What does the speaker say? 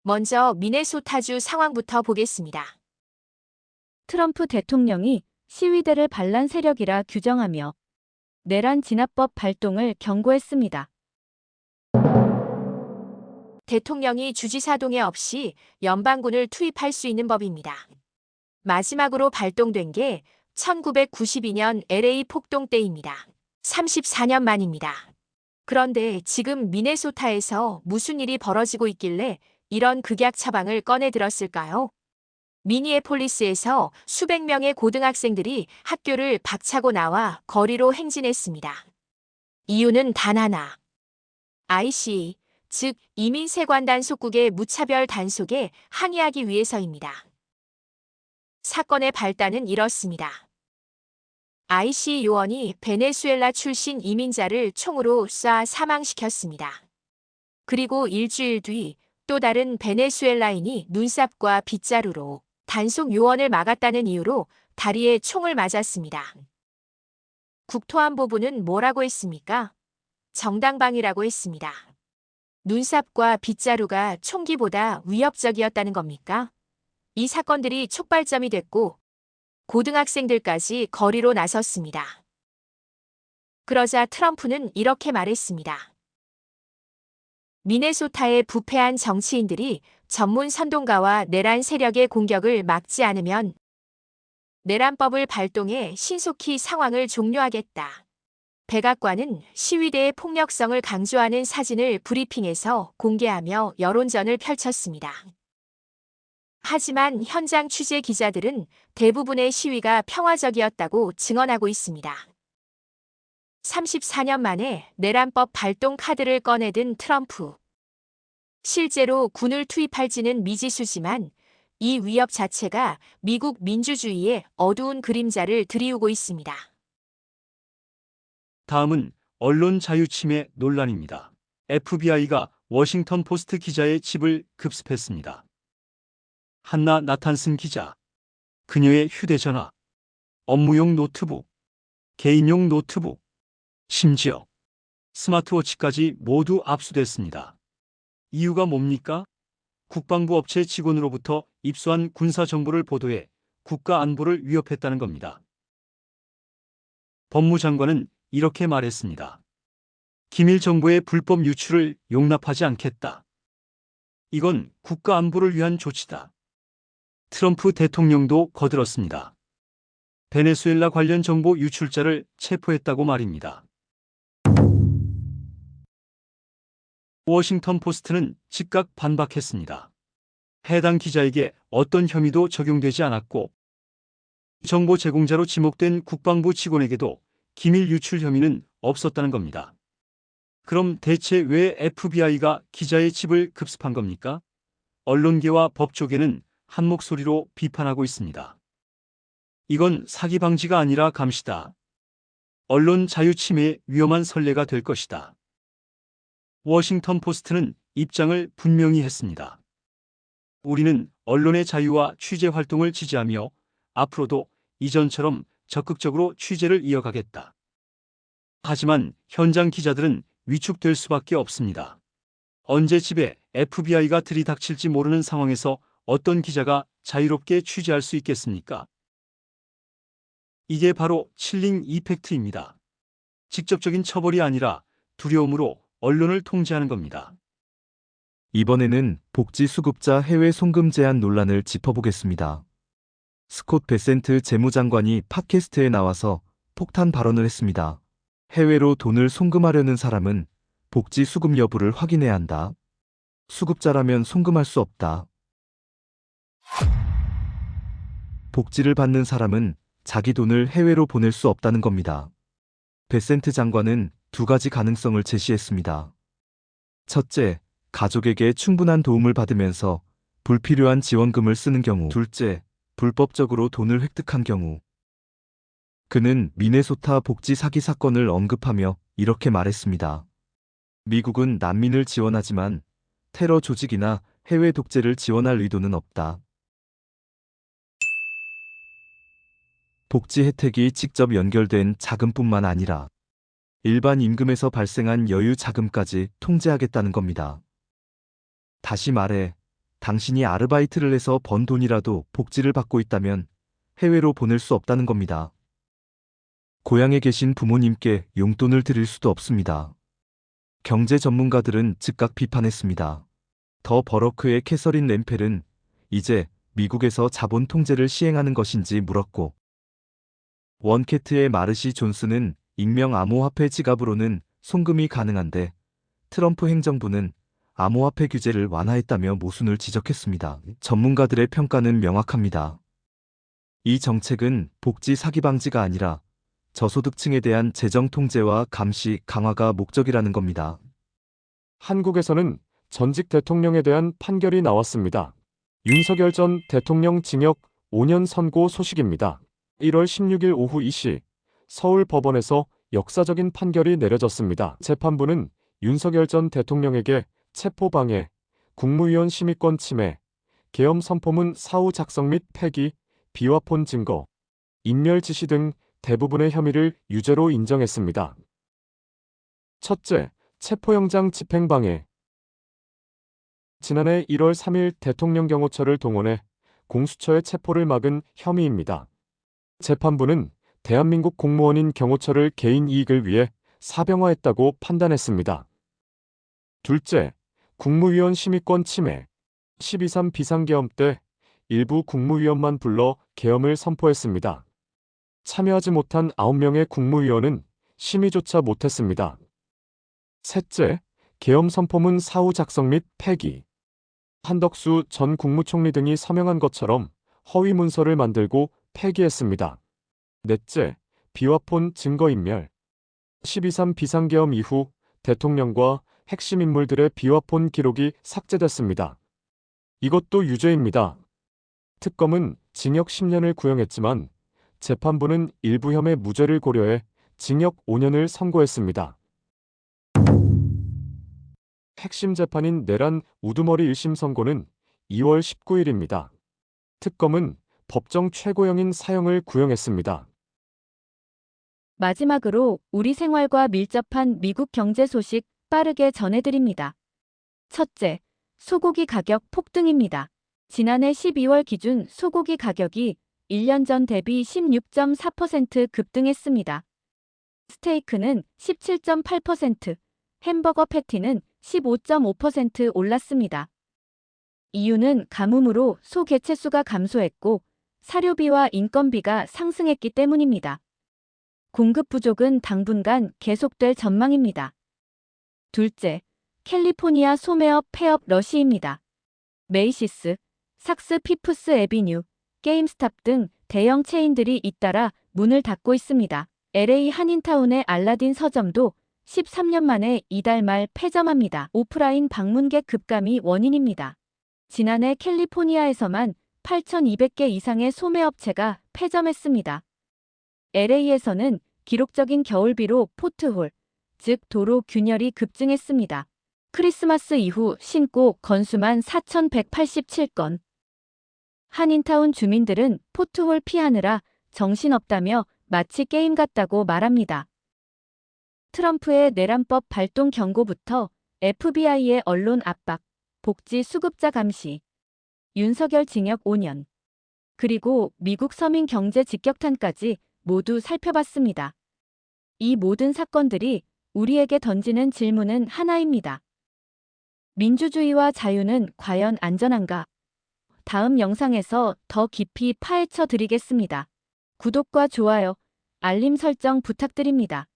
먼저 미네소타주 상황부터 보겠습니다. 트럼프 대통령이 시위대를 반란 세력이라 규정하며 내란 진압법 발동을 경고했습니다. 대통령이 주지사 동의 없이 연방군을 투입할 수 있는 법입니다. 마지막으로 발동된 게 1992년 LA 폭동 때입니다. 34년 만입니다. 그런데 지금 미네소타에서 무슨 일이 벌어지고 있길래 이런 극약 처방을 꺼내 들었을까요? 미니애폴리스에서 수백 명의 고등학생들이 학교를 박차고 나와 거리로 행진했습니다. 이유는 단 하나. IC, 즉 이민세관단 속국의 무차별 단속에 항의하기 위해서입니다. 사건의 발단은 이렇습니다. IC 요원이 베네수엘라 출신 이민자를 총으로 쏴 사망시켰습니다. 그리고 일주일 뒤 또 다른 베네수엘라인이 눈삽과 빗자루로 단속 요원을 막았다는 이유로 다리에 총을 맞았습니다. 국토안보부는 뭐라고 했습니까? 정당방위라고 했습니다. 눈삽과 빗자루가 총기보다 위협적이었다는 겁니까? 이 사건들이 촉발점이 됐고 고등학생들까지 거리로 나섰습니다. 그러자 트럼프는 이렇게 말했습니다. 미네소타의 부패한 정치인들이 전문 선동가와 내란 세력의 공격을 막지 않으면 내란법을 발동해 신속히 상황을 종료하겠다. 백악관은 시위대의 폭력성을 강조하는 사진을 브리핑에서 공개하며 여론전을 펼쳤습니다. 하지만 현장 취재 기자들은 대부분의 시위가 평화적이었다고 증언하고 있습니다. 34년 만에 내란법 발동 카드를 꺼내든 트럼프. 실제로 군을 투입할지는 미지수지만 이 위협 자체가 미국 민주주의의 어두운 그림자를 드리우고 있습니다. 다음은 언론 자유 침해 논란입니다. FBI가 워싱턴 포스트 기자의 집을 급습했습니다. 한나 나탄슨 기자. 그녀의 휴대전화, 업무용 노트북, 개인용 노트북, 심지어 스마트워치까지 모두 압수됐습니다. 이유가 뭡니까? 국방부 업체 직원으로부터 입수한 군사 정보를 보도해 국가 안보를 위협했다는 겁니다. 법무장관은 이렇게 말했습니다. 기밀 정보의 불법 유출을 용납하지 않겠다. 이건 국가 안보를 위한 조치다. 트럼프 대통령도 거들었습니다. 베네수엘라 관련 정보 유출자를 체포했다고 말입니다. 워싱턴 포스트는 즉각 반박했습니다. 해당 기자에게 어떤 혐의도 적용되지 않았고 정보 제공자로 지목된 국방부 직원에게도 기밀 유출 혐의는 없었다는 겁니다. 그럼 대체 왜 FBI가 기자의 집을 급습한 겁니까? 언론계와 법조계는 한 목소리로 비판하고 있습니다. 이건 사기 방지가 아니라 감시다. 언론 자유 침해의 위험한 선례가 될 것이다. 워싱턴 포스트는 입장을 분명히 했습니다. 우리는 언론의 자유와 취재 활동을 지지하며 앞으로도 이전처럼 적극적으로 취재를 이어가겠다. 하지만 현장 기자들은 위축될 수밖에 없습니다. 언제 집에 FBI가 들이닥칠지 모르는 상황에서 어떤 기자가 자유롭게 취재할 수 있겠습니까? 이게 바로 칠링 이펙트입니다. 직접적인 처벌이 아니라 두려움으로 언론을 통제하는 겁니다. 이번에는 복지 수급자 해외 송금 제한 논란을 짚어보겠습니다. 스콧 베센트 재무장관이 팟캐스트에 나와서 폭탄 발언을 했습니다. 해외로 돈을 송금하려는 사람은 복지 수급 여부를 확인해야 한다. 수급자라면 송금할 수 없다. 복지를 받는 사람은 자기 돈을 해외로 보낼 수 없다는 겁니다. 베센트 장관은 두 가지 가능성을 제시했습니다. 첫째, 가족에게 충분한 도움을 받으면서 불필요한 지원금을 쓰는 경우. 둘째, 불법적으로 돈을 획득한 경우. 그는 미네소타 복지 사기 사건을 언급하며 이렇게 말했습니다. 미국은 난민을 지원하지만 테러 조직이나 해외 독재를 지원할 의도는 없다. 복지 혜택이 직접 연결된 자금뿐만 아니라 일반 임금에서 발생한 여유 자금까지 통제하겠다는 겁니다. 다시 말해, 당신이 아르바이트를 해서 번 돈이라도 복지를 받고 있다면 해외로 보낼 수 없다는 겁니다. 고향에 계신 부모님께 용돈을 드릴 수도 없습니다. 경제 전문가들은 즉각 비판했습니다. 더 버러크의 캐서린 램펠은 이제 미국에서 자본 통제를 시행하는 것인지 물었고, 원캐트의 마르시 존슨은 익명 암호화폐 지갑으로는 송금이 가능한데 트럼프 행정부는 암호화폐 규제를 완화했다며 모순을 지적했습니다. 전문가들의 평가는 명확합니다. 이 정책은 복지 사기 방지가 아니라 저소득층에 대한 재정 통제와 감시 강화가 목적이라는 겁니다. 한국에서는 전직 대통령에 대한 판결이 나왔습니다. 윤석열 전 대통령 징역 5년 선고 소식입니다. 1월 16일 오후 2시 서울 법원에서 역사적인 판결이 내려졌습니다. 재판부는 윤석열 전 대통령에게 체포방해, 국무위원 심의권 침해, 계엄 선포문 사후 작성 및 폐기, 비화폰 증거, 인멸 지시 등 대부분의 혐의를 유죄로 인정했습니다. 첫째, 체포영장 집행방해. 지난해 1월 3일 대통령 경호처를 동원해 공수처의 체포를 막은 혐의입니다. 재판부는 대한민국 공무원인 경호처를 개인 이익을 위해 사병화했다고 판단했습니다. 둘째, 국무위원 심의권 침해. 12.3 비상계엄 때 일부 국무위원만 불러 계엄을 선포했습니다. 참여하지 못한 9명의 국무위원은 심의조차 못했습니다. 셋째, 계엄 선포문 사후 작성 및 폐기. 한덕수 전 국무총리 등이 서명한 것처럼 허위 문서를 만들고 폐기했습니다. 넷째, 비화폰 증거인멸. 12.3 비상계엄 이후 대통령과 핵심 인물들의 비화폰 기록이 삭제됐습니다. 이것도 유죄입니다. 특검은 징역 10년을 구형했지만 재판부는 일부 혐의 무죄를 고려해 징역 5년을 선고했습니다. 핵심 재판인 내란 우두머리 1심 선고는 2월 19일입니다. 특검은 법정 최고형인 사형을 구형했습니다. 마지막으로 우리 생활과 밀접한 미국 경제 소식 빠르게 전해드립니다. 첫째, 소고기 가격 폭등입니다. 지난해 12월 기준 소고기 가격이 1년 전 대비 16.4% 급등했습니다. 스테이크는 17.8%, 햄버거 패티는 15.5% 올랐습니다. 이유는 가뭄으로 소 개체수가 감소했고 사료비와 인건비가 상승했기 때문입니다. 공급 부족은 당분간 계속될 전망입니다. 둘째, 캘리포니아 소매업 폐업 러시입니다. 메이시스, 삭스 피프스 애비뉴, 게임스탑 등 대형 체인들이 잇따라 문을 닫고 있습니다. LA 한인타운의 알라딘 서점도 13년 만에 이달 말 폐점합니다. 오프라인 방문객 급감이 원인입니다. 지난해 캘리포니아에서만 8,200개 이상의 소매업체가 폐점했습니다. LA에서는 기록적인 겨울비로 포트홀, 즉 도로 균열이 급증했습니다. 크리스마스 이후 신고 건수만 4,187건. 한인타운 주민들은 포트홀 피하느라 정신없다며 마치 게임 같다고 말합니다. 트럼프의 내란법 발동 경고부터 FBI의 언론 압박, 복지 수급자 감시, 윤석열 징역 5년, 그리고 미국 서민 경제 직격탄까지 모두 살펴봤습니다. 이 모든 사건들이 우리에게 던지는 질문은 하나입니다. 민주주의와 자유는 과연 안전한가? 다음 영상에서 더 깊이 파헤쳐 드리겠습니다. 구독과 좋아요, 알림 설정 부탁드립니다.